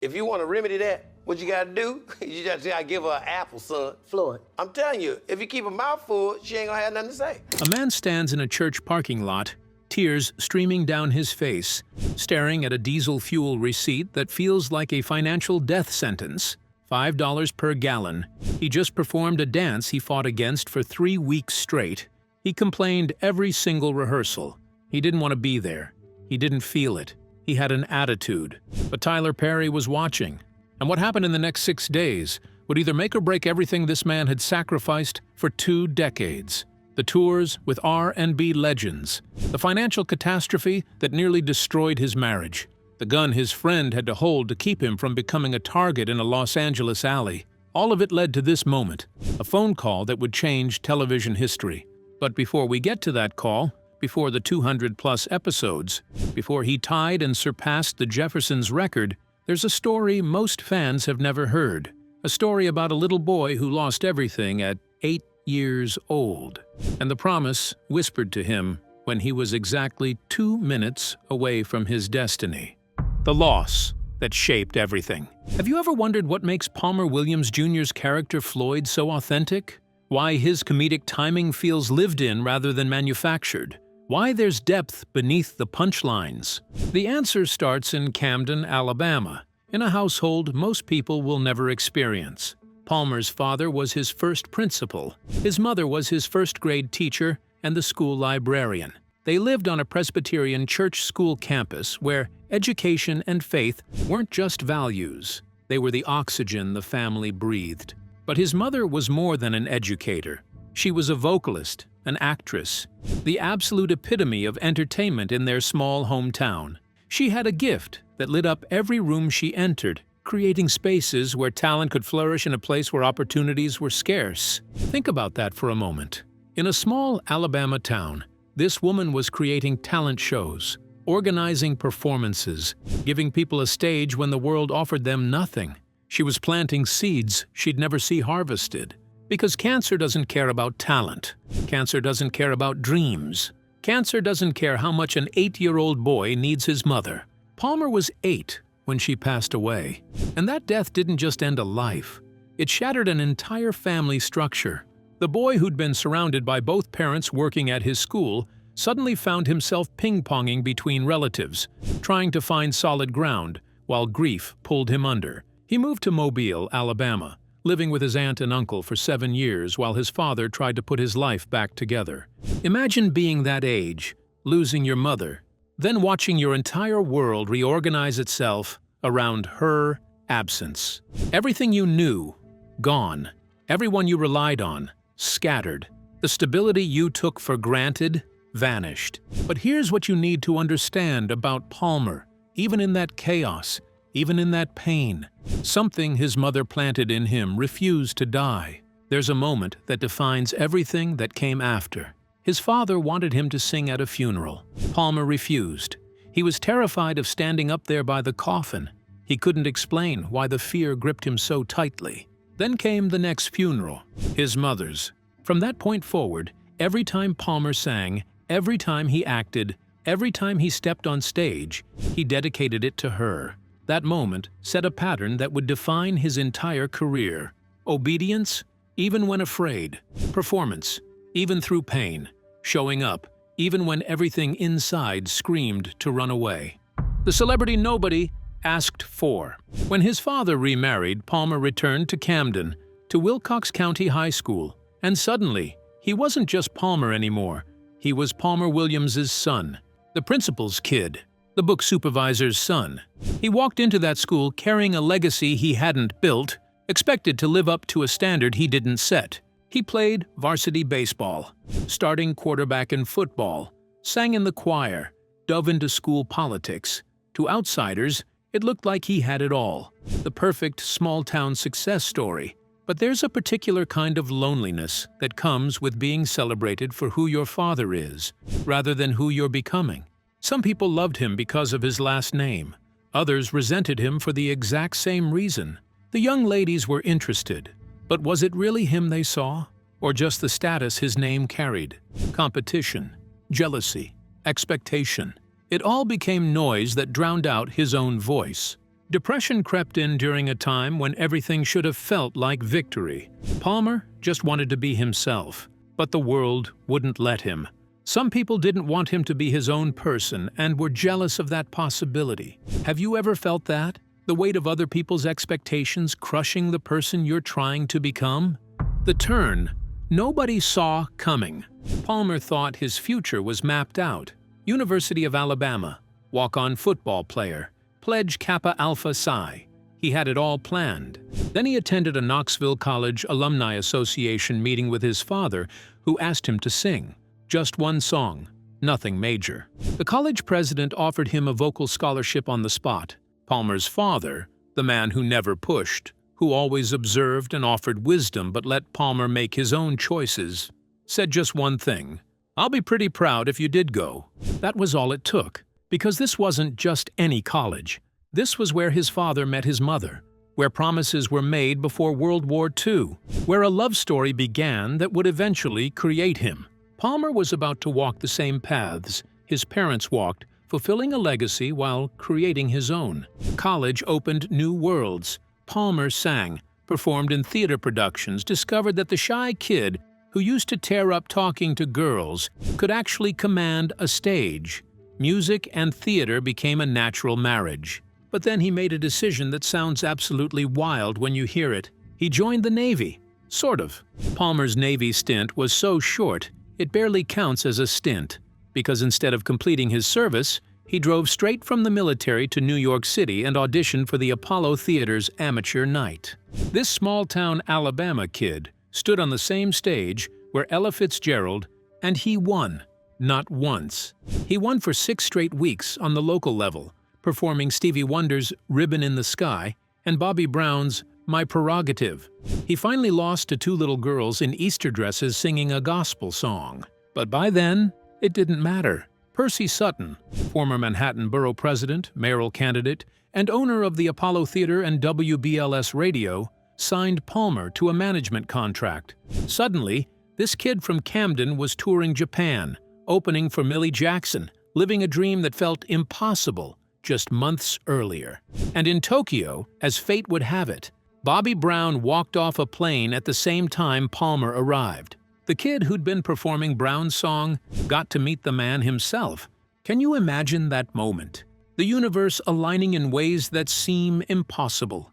If you want to remedy that, what you got to do, you just gotta give her an apple, son. Floyd. I'm telling you, if you keep her mouth full, she ain't gonna have nothing to say. A man stands in a church parking lot, tears streaming down his face, staring at a diesel fuel receipt that feels like a financial death sentence. $5 per gallon. He just performed a dance he fought against for 3 weeks straight. He complained every single rehearsal. He didn't want to be there. He didn't feel it. He had an attitude. But Tyler Perry was watching. And what happened in the next 6 days would either make or break everything this man had sacrificed for 2 decades. The tours with R&B legends. The financial catastrophe that nearly destroyed his marriage. The gun his friend had to hold to keep him from becoming a target in a Los Angeles alley. All of it led to this moment, a phone call that would change television history. But before we get to that call, before the 200-plus episodes, before he tied and surpassed the Jeffersons' record, there's a story most fans have never heard. A story about a little boy who lost everything at 8 years old, and the promise whispered to him when he was exactly 2 minutes away from his destiny. The loss that shaped everything. Have you ever wondered what makes Palmer Williams Jr.'s character Floyd so authentic? Why his comedic timing feels lived in rather than manufactured? Why there's depth beneath the punchlines? The answer starts in Camden, Alabama, in a household most people will never experience. Palmer's father was his first principal. His mother was his first-grade teacher and the school librarian. They lived on a Presbyterian church school campus where education and faith weren't just values. They were the oxygen the family breathed. But his mother was more than an educator. She was a vocalist, an actress, the absolute epitome of entertainment in their small hometown. She had a gift that lit up every room she entered, creating spaces where talent could flourish in a place where opportunities were scarce. Think about that for a moment. In a small Alabama town, this woman was creating talent shows, organizing performances, giving people a stage when the world offered them nothing. She was planting seeds she'd never see harvested. Because cancer doesn't care about talent. Cancer doesn't care about dreams. Cancer doesn't care how much an 8-year-old boy needs his mother. Palmer was 8 when she passed away. And that death didn't just end a life. It shattered an entire family structure. The boy who'd been surrounded by both parents working at his school suddenly found himself ping-ponging between relatives, trying to find solid ground, while grief pulled him under. He moved to Mobile, Alabama, living with his aunt and uncle for 7 years while his father tried to put his life back together. Imagine being that age, losing your mother, then watching your entire world reorganize itself around her absence. Everything you knew, gone. Everyone you relied on, scattered. The stability you took for granted, vanished. But here's what you need to understand about Palmer, even in that chaos, even in that pain. Something his mother planted in him refused to die. There's a moment that defines everything that came after. His father wanted him to sing at a funeral. Palmer refused. He was terrified of standing up there by the coffin. He couldn't explain why the fear gripped him so tightly. Then came the next funeral, his mother's. From that point forward, every time Palmer sang, every time he acted, every time he stepped on stage, he dedicated it to her. That moment set a pattern that would define his entire career. Obedience, even when afraid. Performance, even through pain. Showing up, even when everything inside screamed to run away. The celebrity nobody asked for. When his father remarried, Palmer returned to Camden, to Wilcox County High School. And suddenly, he wasn't just Palmer anymore. He was Palmer Williams's son, the principal's kid, the book supervisor's son. He walked into that school carrying a legacy he hadn't built, expected to live up to a standard he didn't set. He played varsity baseball, starting quarterback in football, sang in the choir, dove into school politics. To outsiders, it looked like he had it all, the perfect small-town success story. But there's a particular kind of loneliness that comes with being celebrated for who your father is, rather than who you're becoming. Some people loved him because of his last name. Others resented him for the exact same reason. The young ladies were interested. But was it really him they saw? Or just the status his name carried? Competition, jealousy, expectation. It all became noise that drowned out his own voice. Depression crept in during a time when everything should have felt like victory. Palmer just wanted to be himself, but the world wouldn't let him. Some people didn't want him to be his own person and were jealous of that possibility. Have you ever felt that? The weight of other people's expectations crushing the person you're trying to become? The turn nobody saw coming. Palmer thought his future was mapped out. University of Alabama, walk-on football player, pledge Kappa Alpha Psi. He had it all planned. Then he attended a Knoxville College Alumni Association meeting with his father, who asked him to sing. Just one song, nothing major. The college president offered him a vocal scholarship on the spot. Palmer's father, the man who never pushed, who always observed and offered wisdom but let Palmer make his own choices, said just one thing: "I'll be pretty proud if you did go." That was all it took, because this wasn't just any college. This was where his father met his mother, where promises were made before World War II, where a love story began that would eventually create him. Palmer was about to walk the same paths his parents walked, fulfilling a legacy while creating his own. College opened new worlds. Palmer sang, performed in theater productions, discovered that the shy kid who used to tear up talking to girls could actually command a stage. Music and theater became a natural marriage. But then he made a decision that sounds absolutely wild when you hear it. He joined the Navy. Sort of. Palmer's Navy stint was so short, it barely counts as a stint, because instead of completing his service, he drove straight from the military to New York City and auditioned for the Apollo Theater's amateur night. This small-town Alabama kid stood on the same stage where Ella Fitzgerald, and he won. Not once. He won for 6 straight weeks on the local level, performing Stevie Wonder's Ribbon in the Sky and Bobby Brown's My Prerogative. He finally lost to 2 little girls in Easter dresses singing a gospel song. But by then, it didn't matter. Percy Sutton, former Manhattan Borough President, mayoral candidate, and owner of the Apollo Theater and WBLS Radio, signed Palmer to a management contract. Suddenly, this kid from Camden was touring Japan, opening for Millie Jackson, living a dream that felt impossible just months earlier. And in Tokyo, as fate would have it, Bobby Brown walked off a plane at the same time Palmer arrived. The kid who'd been performing Brown's song got to meet the man himself. Can you imagine that moment? The universe aligning in ways that seem impossible.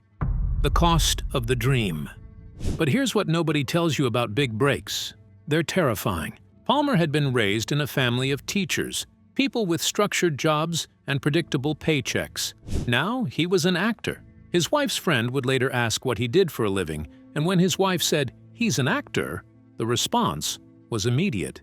The cost of the dream. But here's what nobody tells you about big breaks. They're terrifying. Palmer had been raised in a family of teachers, people with structured jobs and predictable paychecks. Now he was an actor. His wife's friend would later ask what he did for a living, and when his wife said, "He's an actor," the response was immediate.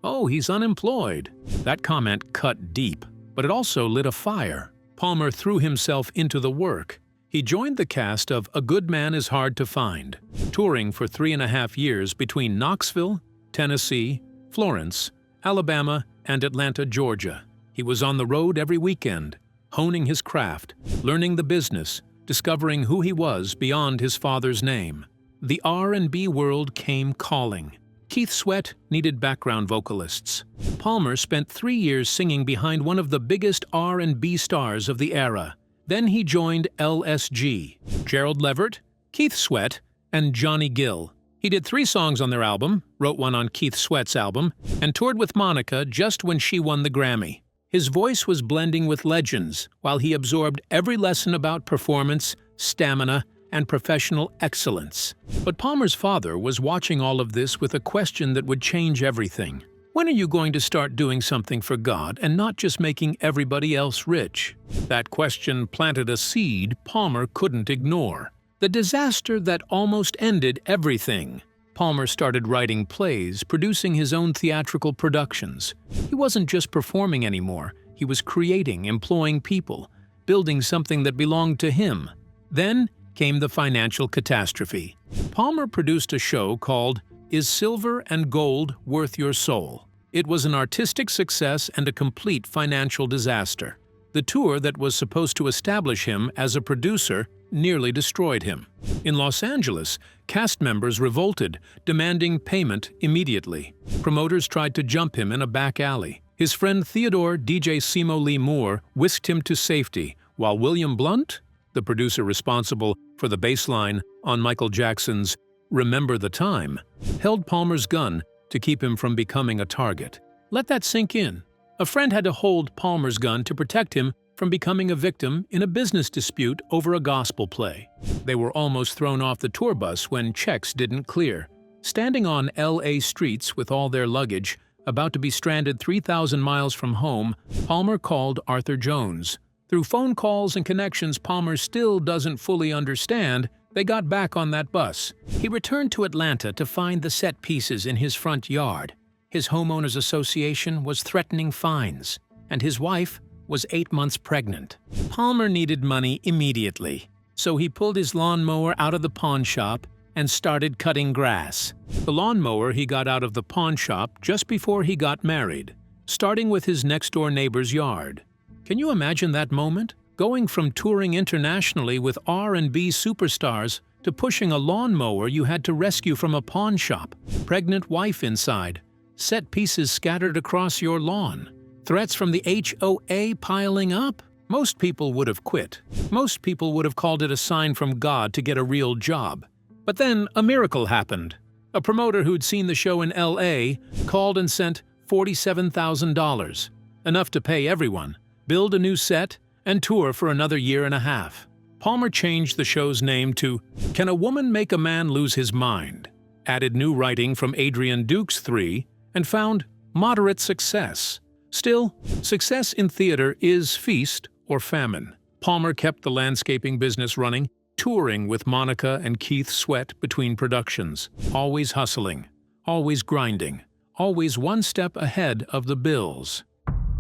"Oh, he's unemployed." That comment cut deep, but it also lit a fire. Palmer threw himself into the work. He joined the cast of A Good Man is Hard to Find, touring for 3.5 years between Knoxville, Tennessee, Florence, Alabama, and Atlanta, Georgia. He was on the road every weekend, honing his craft, learning the business, discovering who he was beyond his father's name. The R&B world came calling. Keith Sweat needed background vocalists. Palmer spent 3 years singing behind one of the biggest R&B stars of the era. Then he joined LSG, Gerald Levert, Keith Sweat, and Johnny Gill. He did 3 songs on their album, wrote one on Keith Sweat's album, and toured with Monica just when she won the Grammy. His voice was blending with legends, while he absorbed every lesson about performance, stamina, and professional excellence. But Palmer's father was watching all of this with a question that would change everything. When are you going to start doing something for God and not just making everybody else rich? That question planted a seed Palmer couldn't ignore. The disaster that almost ended everything. Palmer started writing plays, producing his own theatrical productions. He wasn't just performing anymore. He was creating, employing people, building something that belonged to him. Then came the financial catastrophe. Palmer produced a show called Is Silver and Gold Worth Your Soul? It was an artistic success and a complete financial disaster. The tour that was supposed to establish him as a producer nearly destroyed him. In Los Angeles, cast members revolted, demanding payment immediately. Promoters tried to jump him in a back alley. His friend Theodore DJ Simo Lee Moore whisked him to safety, while William Blunt the producer responsible for the bass line on Michael Jackson's "Remember the Time," held Palmer's gun to keep him from becoming a target. Let that sink in. A friend had to hold Palmer's gun to protect him from becoming a victim in a business dispute over a gospel play. They were almost thrown off the tour bus when checks didn't clear. Standing on LA streets with all their luggage, about to be stranded 3,000 miles from home, Palmer called Arthur Jones. Through phone calls and connections Palmer still doesn't fully understand, they got back on that bus. He returned to Atlanta to find the set pieces in his front yard. His homeowners association was threatening fines, and his wife was 8 months pregnant. Palmer needed money immediately, so he pulled his lawnmower out of the pawn shop and started cutting grass. The lawnmower he got out of the pawn shop just before he got married, starting with his next-door neighbor's yard. Can you imagine that moment? Going from touring internationally with R&B superstars to pushing a lawnmower you had to rescue from a pawn shop, pregnant wife inside, set pieces scattered across your lawn, threats from the HOA piling up. Most people would have quit. Most people would have called it a sign from God to get a real job. But then a miracle happened. A promoter who'd seen the show in LA called and sent $47,000, enough to pay everyone, build a new set, and tour for another year and a half. Palmer changed the show's name to "Can a Woman Make a Man Lose His Mind?" Added new writing from Adrian Duke's 3, and found moderate success. Still, success in theater is feast or famine. Palmer kept the landscaping business running, touring with Monica and Keith Sweat between productions, always hustling, always grinding, always one step ahead of the bills.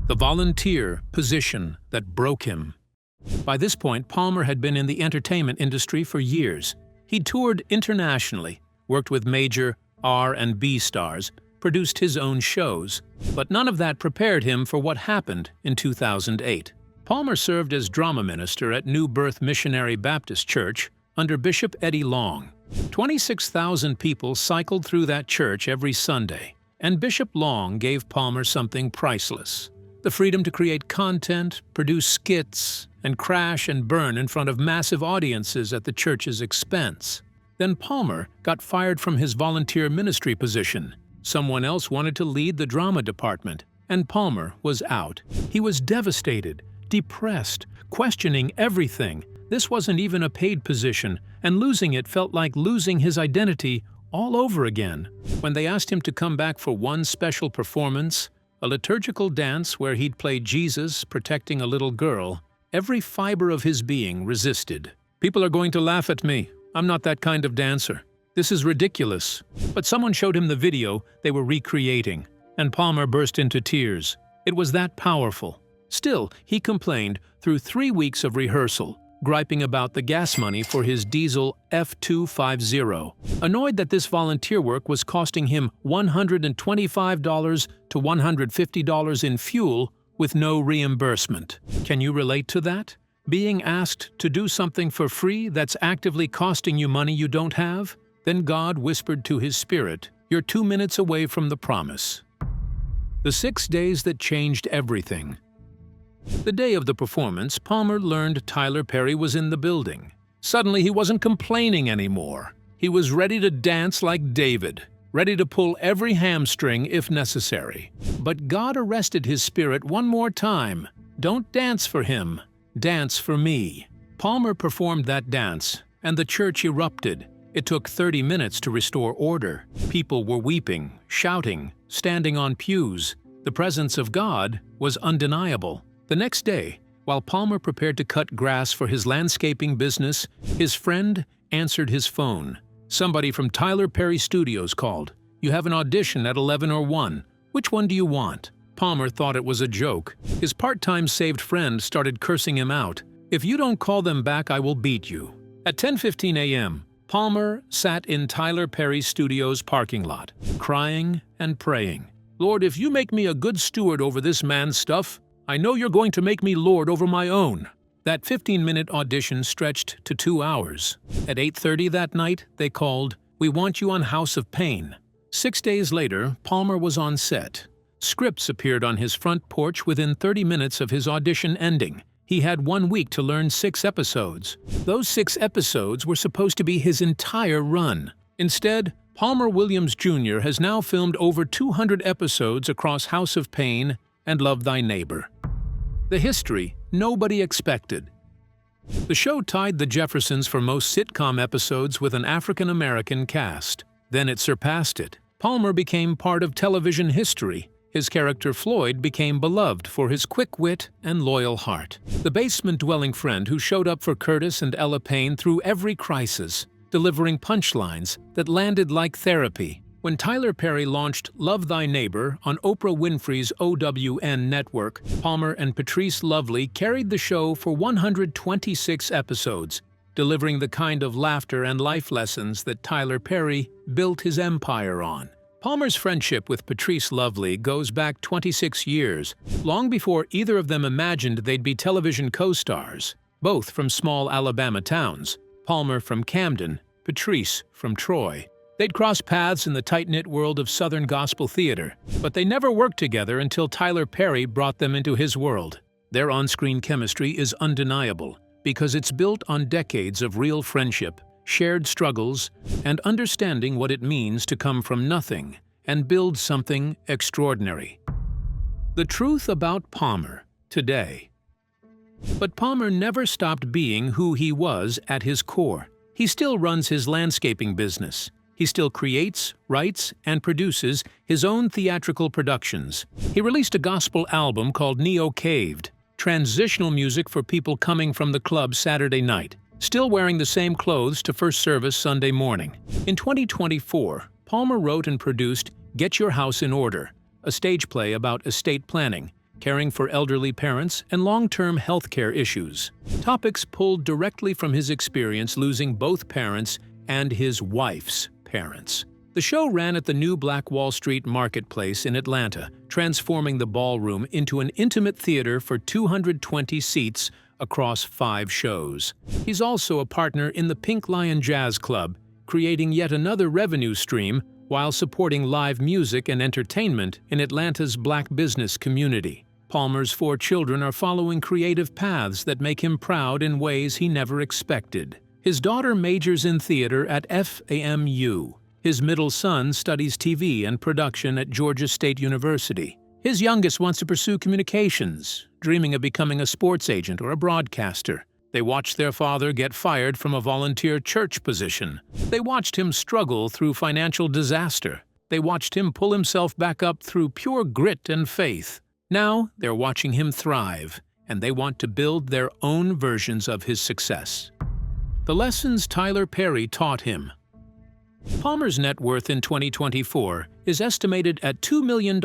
The volunteer position that broke him. By this point, Palmer had been in the entertainment industry for years. He'd toured internationally, worked with major R&B stars, produced his own shows, but none of that prepared him for what happened in 2008. Palmer served as drama minister at New Birth Missionary Baptist Church under Bishop Eddie Long. 26,000 people cycled through that church every Sunday, and Bishop Long gave Palmer something priceless: the freedom to create content, produce skits, and crash and burn in front of massive audiences at the church's expense. Then Palmer got fired from his volunteer ministry position. Someone else wanted to lead the drama department, and Palmer was out. He was devastated, depressed, questioning everything. This wasn't even a paid position, and losing it felt like losing his identity all over again. When they asked him to come back for one special performance, a liturgical dance where he'd play Jesus protecting a little girl, every fiber of his being resisted. "People are going to laugh at me. I'm not that kind of dancer. This is ridiculous." But someone showed him the video they were recreating, and Palmer burst into tears. It was that powerful. Still, he complained through 3 weeks of rehearsal, griping about the gas money for his diesel F250, annoyed that this volunteer work was costing him $125 to $150 in fuel with no reimbursement. Can you relate to that? Being asked to do something for free that's actively costing you money you don't have? Then God whispered to his spirit, "You're 2 minutes away from the promise." The 6 days that changed everything. The day of the performance, Palmer learned Tyler Perry was in the building. Suddenly, he wasn't complaining anymore. He was ready to dance like David, ready to pull every hamstring if necessary. But God arrested his spirit one more time. "Don't dance for him, dance for me." Palmer performed that dance, and the church erupted. It took 30 minutes to restore order. People were weeping, shouting, standing on pews. The presence of God was undeniable. The next day, while Palmer prepared to cut grass for his landscaping business, his friend answered his phone. Somebody from Tyler Perry Studios called. "You have an audition at 11 or 1. Which one do you want?" Palmer thought it was a joke. His part-time saved friend started cursing him out. "If you don't call them back, I will beat you." At 10:15 a.m., Palmer sat in Tyler Perry Studios' parking lot, crying and praying. "Lord, if you make me a good steward over this man's stuff, I know you're going to make me Lord over my own." That 15-minute audition stretched to 2 hours. At 8:30 that night, they called, "We want you on House of Payne." 6 days later, Palmer was on set. Scripts appeared on his front porch within 30 minutes of his audition ending. He had 1 week to learn 6 episodes. Those 6 episodes were supposed to be his entire run. Instead, Palmer Williams Jr. has now filmed over 200 episodes across House of Payne and Love Thy Neighbor. The history nobody expected. The show tied the Jeffersons for most sitcom episodes with an African-American cast. Then it surpassed it. Palmer became part of television history. His character Floyd became beloved for his quick wit and loyal heart. The basement-dwelling friend who showed up for Curtis and Ella Payne through every crisis, delivering punchlines that landed like therapy. When Tyler Perry launched Love Thy Neighbor on Oprah Winfrey's OWN network, Palmer and Patrice Lovely carried the show for 126 episodes, delivering the kind of laughter and life lessons that Tyler Perry built his empire on. Palmer's friendship with Patrice Lovely goes back 26 years, long before either of them imagined they'd be television co-stars, both from small Alabama towns, Palmer from Camden, Patrice from Troy. They'd cross paths in the tight-knit world of Southern gospel theater, but they never worked together until Tyler Perry brought them into his world. Their on-screen chemistry is undeniable because it's built on decades of real friendship, shared struggles, and understanding what it means to come from nothing and build something extraordinary. The truth about Palmer today. But Palmer never stopped being who he was at his core. He still runs his landscaping business. He still creates, writes, and produces his own theatrical productions. He released a gospel album called Neo Caved, transitional music for people coming from the club Saturday night, still wearing the same clothes to first service Sunday morning. In 2024, Palmer wrote and produced Get Your House in Order, a stage play about estate planning, caring for elderly parents, and long-term healthcare issues. Topics pulled directly from his experience losing both parents and his wife's parents. The show ran at the new Black Wall Street Marketplace in Atlanta, transforming the ballroom into an intimate theater for 220 seats across 5 shows. He's also a partner in the Pink Lion Jazz Club, creating yet another revenue stream while supporting live music and entertainment in Atlanta's black business community. Palmer's 4 children are following creative paths that make him proud in ways he never expected. His daughter majors in theater at FAMU. His middle son studies TV and production at Georgia State University. His youngest wants to pursue communications, dreaming of becoming a sports agent or a broadcaster. They watched their father get fired from a volunteer church position. They watched him struggle through financial disaster. They watched him pull himself back up through pure grit and faith. Now they're watching him thrive, and they want to build their own versions of his success. The lessons Tyler Perry taught him. Palmer's net worth in 2024 is estimated at $2 million,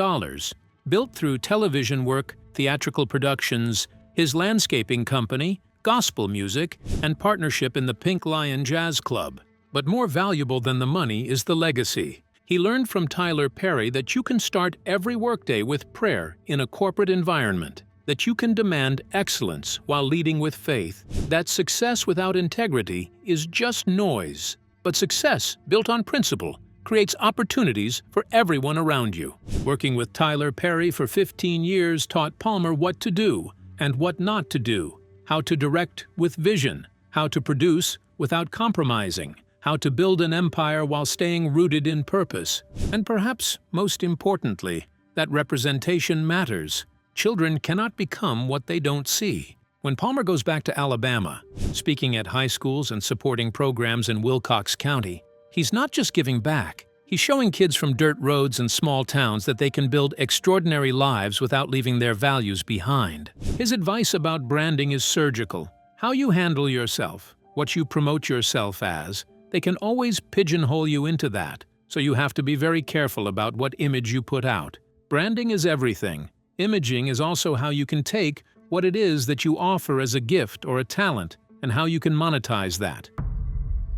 built through television work, theatrical productions, his landscaping company, gospel music, and partnership in the Pink Lion Jazz Club. But more valuable than the money is the legacy. He learned from Tyler Perry that you can start every workday with prayer in a corporate environment, that you can demand excellence while leading with faith, that success without integrity is just noise, but success built on principle creates opportunities for everyone around you. Working with Tyler Perry for 15 years taught Palmer what to do and what not to do, how to direct with vision, how to produce without compromising, how to build an empire while staying rooted in purpose, and perhaps most importantly, that representation matters. Children cannot become what they don't see. When Palmer goes back to Alabama, speaking at high schools and supporting programs in Wilcox County, he's not just giving back. He's showing kids from dirt roads and small towns that they can build extraordinary lives without leaving their values behind. His advice about branding is surgical. How you handle yourself, what you promote yourself as, they can always pigeonhole you into that, so you have to be very careful about what image you put out. Branding is everything. Imaging is also how you can take what it is that you offer as a gift or a talent and how you can monetize that.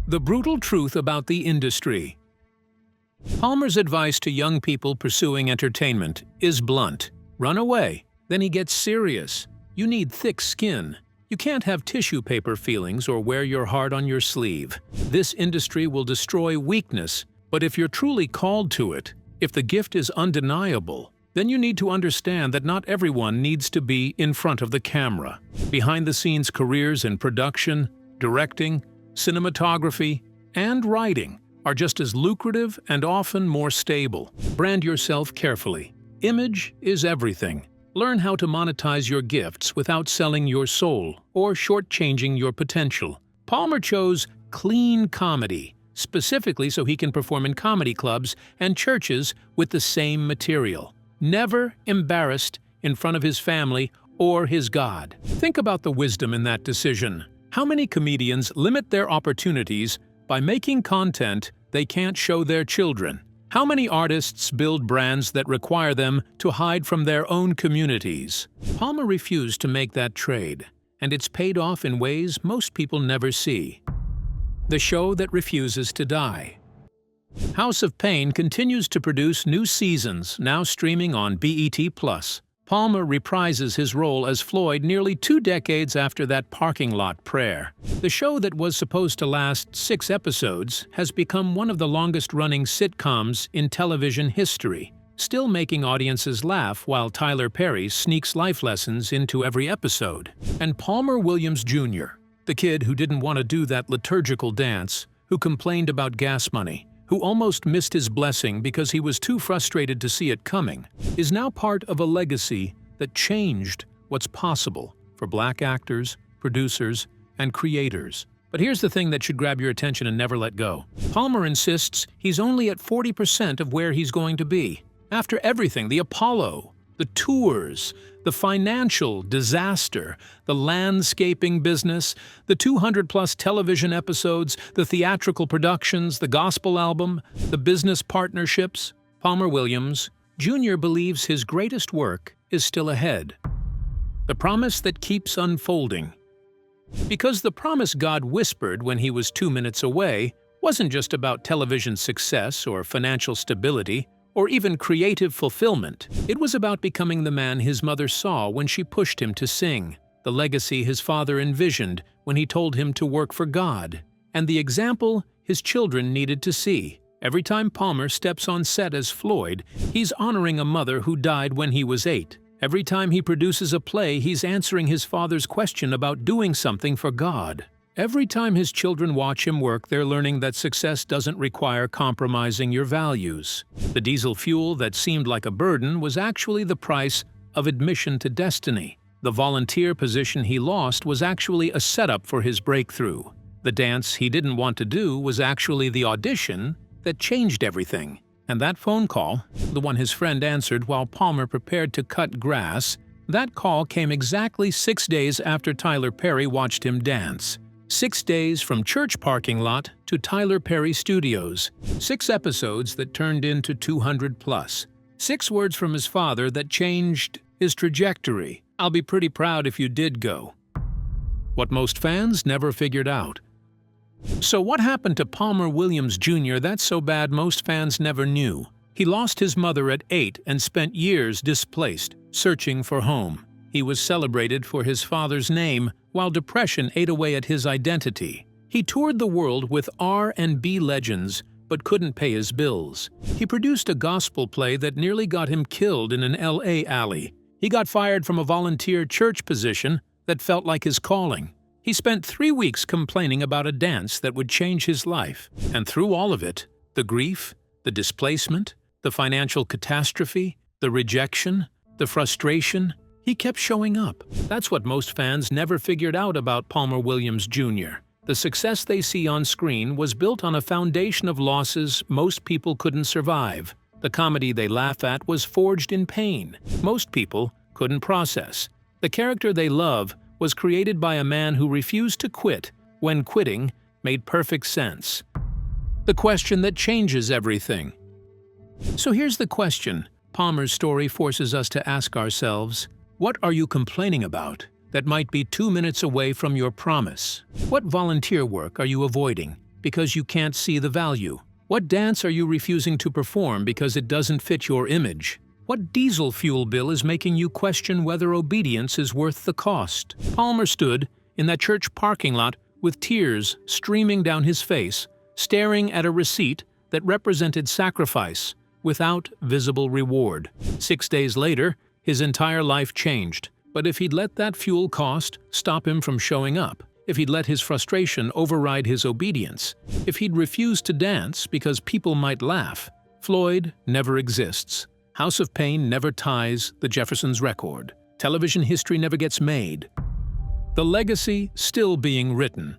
The brutal truth about the industry. Palmer's advice to young people pursuing entertainment is blunt. Run away. Then he gets serious. You need thick skin. You can't have tissue paper feelings or wear your heart on your sleeve. This industry will destroy weakness, but if you're truly called to it, if the gift is undeniable, then you need to understand that not everyone needs to be in front of the camera. Behind-the-scenes careers in production, directing, cinematography, and writing are just as lucrative and often more stable. Brand yourself carefully. Image is everything. Learn how to monetize your gifts without selling your soul or shortchanging your potential. Palmer chose clean comedy, specifically so he can perform in comedy clubs and churches with the same material. Never embarrassed in front of his family or his God. Think about the wisdom in that decision. How many comedians limit their opportunities by making content they can't show their children? How many artists build brands that require them to hide from their own communities? Palmer refused to make that trade, and it's paid off in ways most people never see. The show that refuses to die. House of Payne continues to produce new seasons, now streaming on BET+. Palmer reprises his role as Floyd nearly 2 decades after that parking lot prayer. The show that was supposed to last 6 episodes has become one of the longest-running sitcoms in television history, still making audiences laugh while Tyler Perry sneaks life lessons into every episode. And Palmer Williams Jr., the kid who didn't want to do that liturgical dance, who complained about gas money, who almost missed his blessing because he was too frustrated to see it coming, is now part of a legacy that changed what's possible for Black actors, producers, and creators. But here's the thing that should grab your attention and never let go. Palmer insists he's only at 40% of where he's going to be. After everything, the Apollo, the tours, the financial disaster, the landscaping business, the 200-plus television episodes, the theatrical productions, the gospel album, the business partnerships, Palmer Williams Jr. believes his greatest work is still ahead. The promise that keeps unfolding. Because the promise God whispered when he was 2 minutes away wasn't just about television success or financial stability, or even creative fulfillment. It was about becoming the man his mother saw when she pushed him to sing, the legacy his father envisioned when he told him to work for God, and the example his children needed to see. Every time Palmer steps on set as Floyd, he's honoring a mother who died when he was 8. Every time he produces a play, he's answering his father's question about doing something for God. Every time his children watch him work, they're learning that success doesn't require compromising your values. The diesel fuel that seemed like a burden was actually the price of admission to destiny. The volunteer position he lost was actually a setup for his breakthrough. The dance he didn't want to do was actually the audition that changed everything. And that phone call, the one his friend answered while Palmer prepared to cut grass, that call came exactly 6 days after Tyler Perry watched him dance. 6 days from church parking lot to Tyler Perry Studios. 6 episodes that turned into 200+. 6 words from his father that changed his trajectory. I'll be pretty proud if you did go. What most fans never figured out. So what happened to Palmer Williams Jr. that's so bad most fans never knew? He lost his mother at 8 and spent years displaced, searching for home. He was celebrated for his father's name, while depression ate away at his identity. He toured the world with R&B legends, but couldn't pay his bills. He produced a gospel play that nearly got him killed in an LA alley. He got fired from a volunteer church position that felt like his calling. He spent 3 weeks complaining about a dance that would change his life. And through all of it, the grief, the displacement, the financial catastrophe, the rejection, the frustration, he kept showing up. That's what most fans never figured out about Palmer Williams Jr. The success they see on screen was built on a foundation of losses most people couldn't survive. The comedy they laugh at was forged in pain most people couldn't process. The character they love was created by a man who refused to quit when quitting made perfect sense. The question that changes everything. So here's the question Palmer's story forces us to ask ourselves. What are you complaining about that might be 2 minutes away from your promise? What volunteer work are you avoiding because you can't see the value? What dance are you refusing to perform because it doesn't fit your image? What diesel fuel bill is making you question whether obedience is worth the cost? Palmer stood in that church parking lot with tears streaming down his face, staring at a receipt that represented sacrifice, without visible reward. 6 days later, his entire life changed. But if he'd let that fuel cost stop him from showing up, if he'd let his frustration override his obedience, if he'd refused to dance because people might laugh, Floyd never exists. House of Payne never ties the Jeffersons' record. Television history never gets made. The legacy still being written.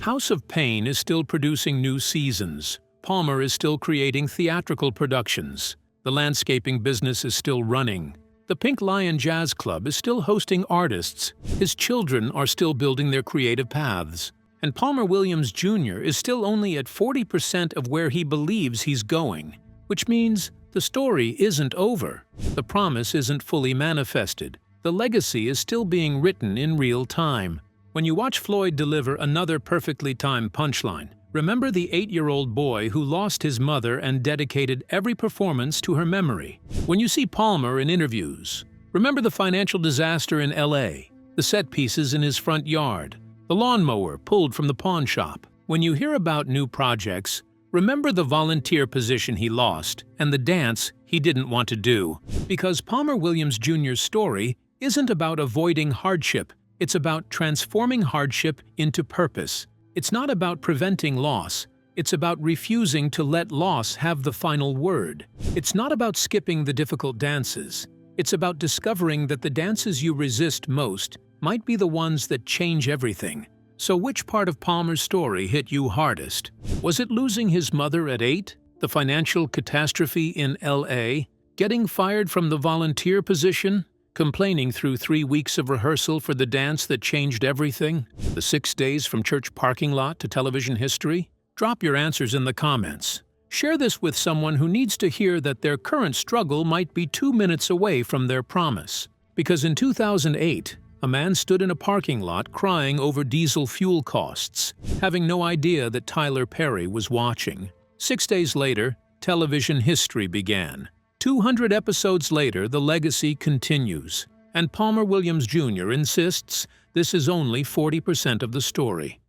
House of Payne is still producing new seasons. Palmer is still creating theatrical productions. The landscaping business is still running. The Pink Lion Jazz Club is still hosting artists. His children are still building their creative paths. And Palmer Williams Jr. is still only at 40% of where he believes he's going, which means the story isn't over. The promise isn't fully manifested. The legacy is still being written in real time. When you watch Floyd deliver another perfectly timed punchline, remember the 8-year-old boy who lost his mother and dedicated every performance to her memory. When you see Palmer in interviews, remember the financial disaster in LA, the set pieces in his front yard, the lawnmower pulled from the pawn shop. When you hear about new projects, remember the volunteer position he lost and the dance he didn't want to do. Because Palmer Williams Jr.'s story isn't about avoiding hardship, it's about transforming hardship into purpose. It's not about preventing loss, it's about refusing to let loss have the final word. It's not about skipping the difficult dances, it's about discovering that the dances you resist most might be the ones that change everything. So which part of Palmer's story hit you hardest? Was it losing his mother at 8? The financial catastrophe in LA? Getting fired from the volunteer position? Complaining through 3 weeks of rehearsal for the dance that changed everything? The 6 days from church parking lot to television history? Drop your answers in the comments. Share this with someone who needs to hear that their current struggle might be 2 minutes away from their promise. Because in 2008, a man stood in a parking lot crying over diesel fuel costs, having no idea that Tyler Perry was watching. 6 days later, television history began. 200 episodes later, the legacy continues. And Palmer Williams Jr. insists this is only 40% of the story.